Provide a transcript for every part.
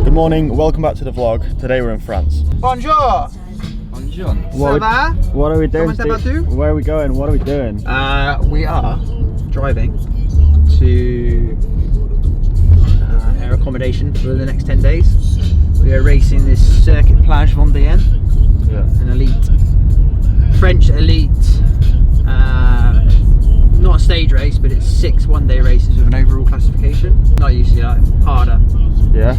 Good morning, welcome back to the vlog. Today we're in France. Bonjour! Bonjour. What are we doing? Where are we going? What are we doing? We are driving to our accommodation for the next 10 days. We are racing this Circuit Plage Vendéenne, an elite, French elite, not a stage race, but it's 6 one-day races with an overall classification. Not usually harder. Yeah?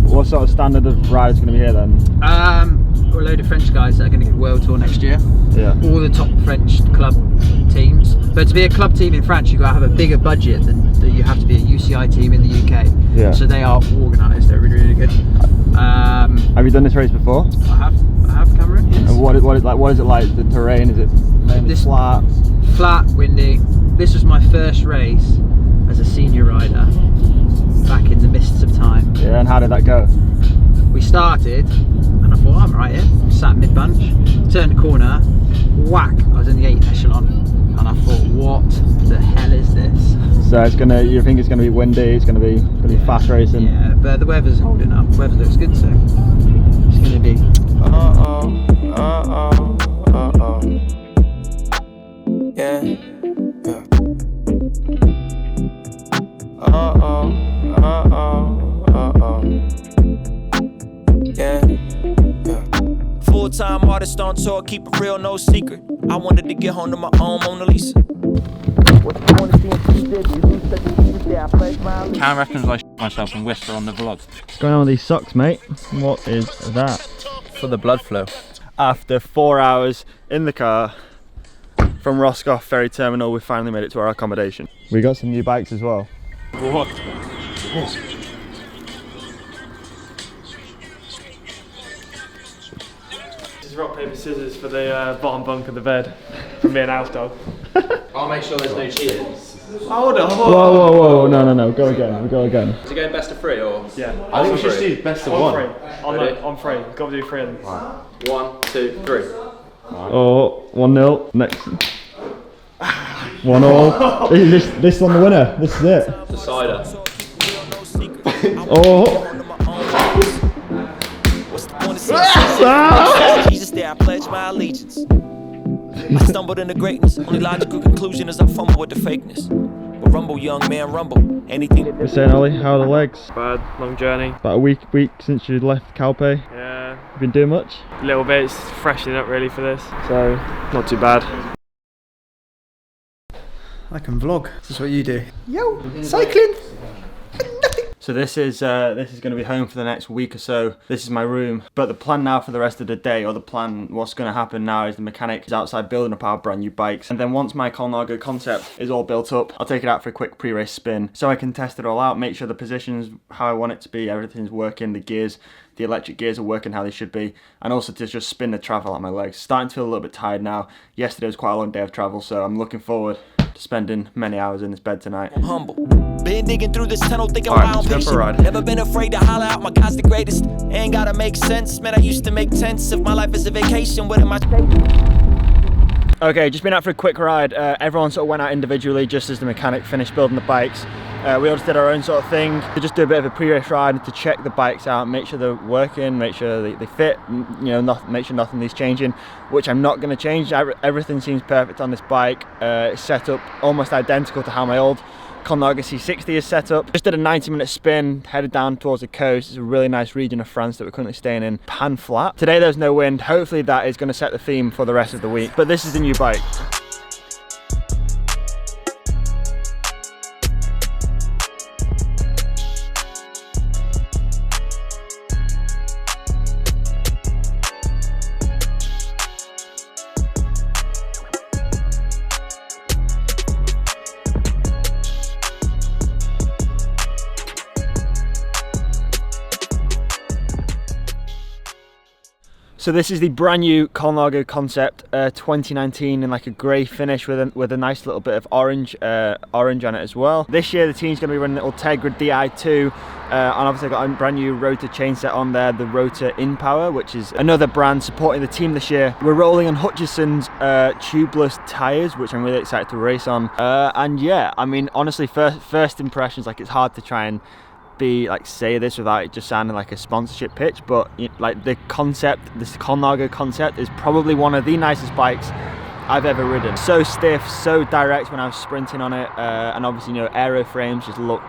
What sort of standard of riders going to be here then? Got a load of French guys that are going to get World Tour next year. Yeah. All the top French club teams. But to be a club team in France, you've got to have a bigger budget than you have to be a UCI team in the UK. Yeah. So they are organised, they're really, really good. Have you done this race before? I have, Cameron, yes. And what is it like? The terrain, is it mainly flat? Flat, windy. This was my first race as a senior rider back in the mists of time. Yeah, and how did that go? We started and I thought, I'm right here, sat mid-bunch, turned the corner, whack, I was in the 8th echelon, and I thought, what the hell is this? So you think it's gonna be windy, it's gonna be fast racing? Yeah, but the weather's holding up, the weather looks good, so it's gonna be yeah. Full-time artist on tour, keep it real, no secret. I wanted to get home to my own Mona Lisa. Cam reckons I shit myself and whisper on the vlog. What's going on with these socks, mate? What is that? For the blood flow. After 4 hours in the car from Roscoff Ferry Terminal, we finally made it to our accommodation. We got some new bikes as well. What? This is rock, paper, scissors for the bottom bunk of the bed from me and House Dog. I'll make sure there's no cheating. Hold on, Whoa, no, go again, we go again. Is it going best of 3 or? Yeah. I think we should do best of 1. On 3. We've got to do 3 of them. Right. 1, 2, 3. Oh, 1-0, next. 1-all. This on the winner, this is it. Decider. Oh. Jesus, there I pledge my allegiance. I stumbled into greatness. Only logical conclusion is I fumble with the fakeness. But rumble, young man, rumble. Anything that You're saying, Ollie, how are the legs? Bad, long journey. About a week since you left Calpe. Yeah. You been doing much? A little bit, it's freshening up really for this. So, not too bad. I can vlog. This is what you do. Yo, cycling. So this is going to be home for the next week or so. This is my room. But the plan now for the rest of the day, or the plan, what's going to happen now is the mechanic is outside building up our brand new bikes. And then once my COLNAGO concept is all built up, I'll take it out for a quick pre-race spin so I can test it all out, make sure the positions how I want it to be, everything's working, the gears, the electric gears are working how they should be, and also to just spin the travel out my legs. Starting to feel a little bit tired now. Yesterday was quite a long day of travel, so I'm looking forward to spending many hours in this bed tonight. humble. Been digging through this tunnel, thinking Alright, my own let's go for a patient. ride. Never been afraid to holler out, my God's the greatest. Ain't gotta make sense, man, I used to make tents. If my life is a vacation, what am I taking? Okay, just been out for a quick ride. Everyone sort of went out individually just as the mechanic finished building the bikes. We all just did our own sort of thing to just do a bit of a pre-race ride to check the bikes out, make sure they're working, make sure they fit, make sure nothing needs changing, which I'm not going to change. Everything seems perfect on this bike. It's set up almost identical to how my old COLNAGO C60 is set up. Just did a 90-minute spin, headed down towards the coast. It's a really nice region of France that we're currently staying in, Pan Flat. Today there's no wind. Hopefully that is going to set the theme for the rest of the week. But this is the new bike. So this is the brand new COLNAGO concept 2019 in like a grey finish with a nice little bit of orange on it as well. This year the team's going to be running the Ultegra Di2 and obviously I've got a brand new rotor chain set on there, the Rotor InPower, which is another brand supporting the team this year. We're rolling on Hutchison's tubeless tyres, which I'm really excited to race on. And yeah, I mean honestly first impressions, like it's hard to try and say this without it just sounding like a sponsorship pitch, but like the concept, this COLNAGO concept is probably one of the nicest bikes I've ever ridden. So stiff, so direct when I was sprinting on it, and obviously, you know, aero frames just look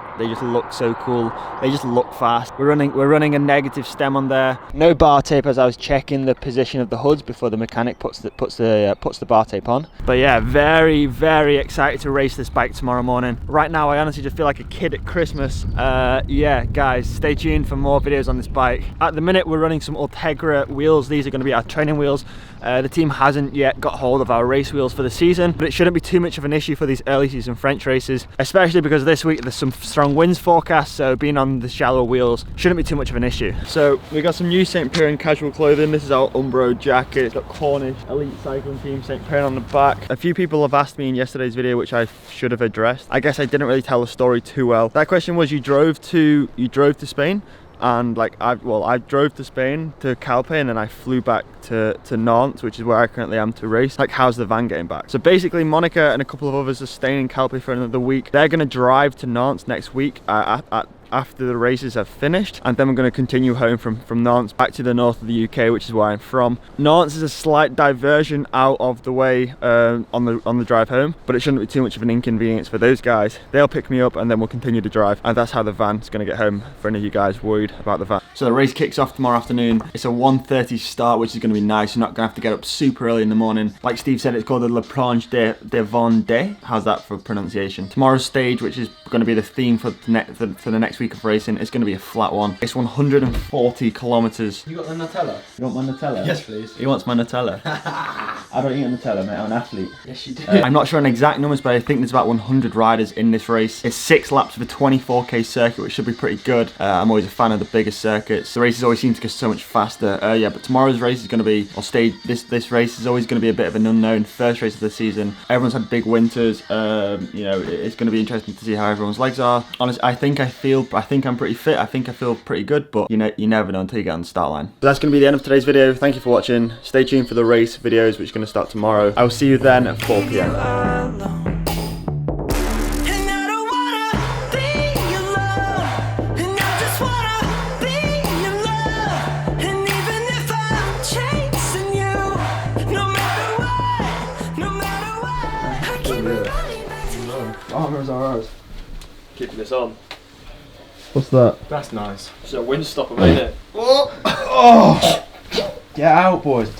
so cool. They just look fast. We're running a negative stem on there. No bar tape, as I was checking the position of the hoods before the mechanic puts the bar tape on. But yeah, very, very excited to race this bike tomorrow morning. Right now, I honestly just feel like a kid at Christmas. Yeah, guys, stay tuned for more videos on this bike. At the minute, we're running some Ultegra wheels. These are going to be our training wheels. The team hasn't yet got hold of our race wheels for the season, but it shouldn't be too much of an issue for these early season French races, especially because this week there's some strong winds forecast, so being on the shallow wheels shouldn't be too much of an issue. So we got some new St. Piran casual clothing. This is our Umbro jacket. It's got Cornish Elite Cycling Team St. Piran on the back. A few people have asked me in yesterday's video, which I should have addressed. I guess I didn't really tell the story too well. That question was, you drove to Spain? And like I drove to Spain to Calpe, and then I flew back to Nantes, which is where I currently am to race. Like, how's the van getting back? So basically, Monica and a couple of others are staying in Calpe for another week. They're going to drive to Nantes next week after the races have finished, and then we're going to continue home from Nantes back to the north of the UK, which is where I'm from. Nantes is a slight diversion out of the way on the drive home, but it shouldn't be too much of an inconvenience for those guys. They'll pick me up and then we'll continue to drive, and that's how the van's going to get home for any of you guys worried about the van. So the race kicks off tomorrow afternoon. It's a 1:30 start, which is going to be nice. You're not going to have to get up super early in the morning. Like Steve said, it's called the La Planche de Vendée. How's that for pronunciation? Tomorrow's stage, which is going to be the theme for the next week of racing, it's going to be a flat one. It's 140 kilometers. You got the Nutella? You want my Nutella? Yes, please. He wants my Nutella. I don't eat Nutella, mate. I'm an athlete. Yes, you do. I'm not sure on exact numbers, but I think there's about 100 riders in this race. It's 6 laps of a 24k circuit, which should be pretty good. I'm always a fan of the bigger circuits. The races always seem to go so much faster. Yeah, but tomorrow's race is going to be, this race is always going to be a bit of an unknown. First race of the season. Everyone's had big winters. You know, it's going to be interesting to see how everyone's legs are. Honestly, I think I'm pretty fit. I think I feel pretty good, but you never know until you get on the start line. So that's going to be the end of today's video. Thank you for watching. Stay tuned for the race videos, which are going to start tomorrow. I will see you then at 4 p.m. Armors are ours. Keeping this on. What's that? That's nice. It's a wind stopper, ain't it? Oh! Get out, boys.